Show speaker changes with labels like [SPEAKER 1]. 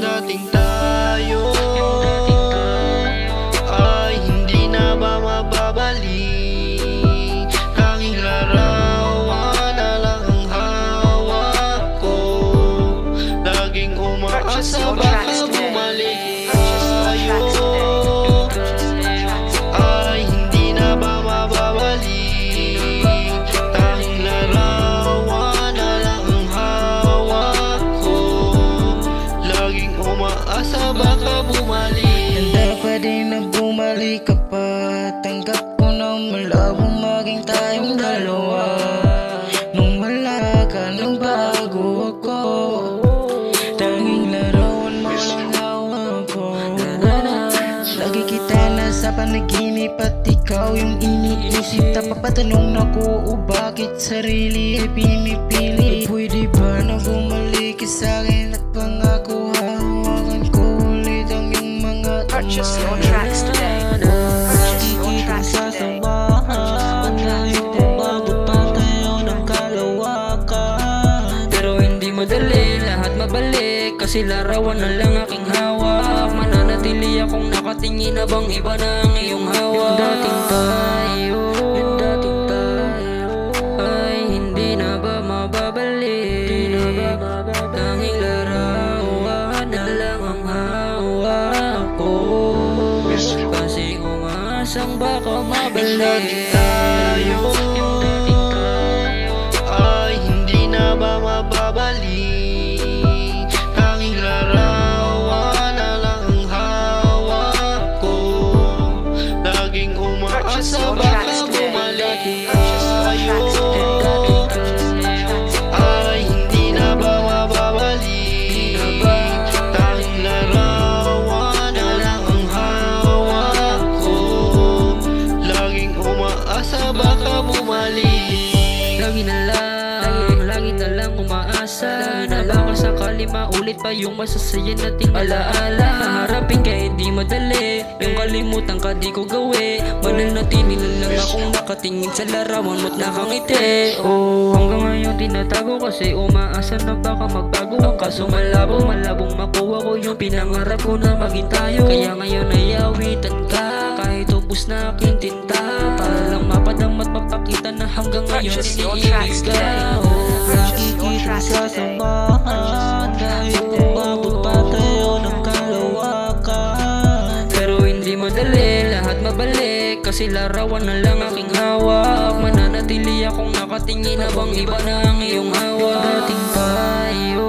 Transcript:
[SPEAKER 1] dating tayo ay hindi na ba mababalik? Tanging larawan na lang ang hawak ko. Laging umaasa baka bumalik tayo ay hindi na ba mababalik? Tanging larawan na lang ang hawak ko. Laging umaasa baka bumalik.
[SPEAKER 2] Handa pa din na bumalik ka pa. Tanggap ko na malabong maging tayong dalawa. Nung wala ka, nung bago ako, tanging larawan mo lang hawak ko. Lagi kita nasa panaginip at ikaw yung iniisip. Napapatanong ako bakit sarili ay pinipili. Pwede ba na bumalik ka sa'kin at pangako hawakan ko ulit ang iyong mga
[SPEAKER 3] Purchase your tracks today. Purchase your tracks today.
[SPEAKER 4] Pero hindi madali lahat mabalik, kasi larawan na lang aking hawak. Mananatili akong nakatingin habang iba na ang iyong hawak. Yung dating tayo ay hindi na ba mababalik? Tanging larawan na lang ang hawak ko, kasi umaasang baka mabalik
[SPEAKER 1] Tayo ay hindi na ba mababalik? Tanging larawan na lang ang hawak ko. Laging umaasa baka bumalik tayo ay hindi na ba mababalik? Tanging larawan na lang ang hawak ko. Laging umaasa baka bumalik.
[SPEAKER 4] Lagi na lang umaasa na baka sakali maulit pa yung masasaya nating alaala. Harapin ka hindi madali, yung kalimutan ka di ko gawi. Mananatili na lang akong nakatingin sa larawan mo't nakangiti. Oh, hanggang ngayon tinatago kasi umaasa na baka magbago ang kaso malabong makuha ko yung pinangarap ko na maging tayo. Kaya ngayon ay awitan ka kahit ubus na aking tinta, para lang mapadama at mapakita na hanggang ngayon
[SPEAKER 3] Purchase your
[SPEAKER 4] iniibig
[SPEAKER 3] tracks
[SPEAKER 4] ka.
[SPEAKER 3] today.
[SPEAKER 4] Oh,
[SPEAKER 3] Purchase your tracks today.
[SPEAKER 2] dahil umabot pa tayo ng kalawakan.
[SPEAKER 4] pero hindi madali lahat mabalik, kasi larawan na lang aking hawak. Mananatili akong nakatingin habang iba na ang iyong hawak. Dating tayo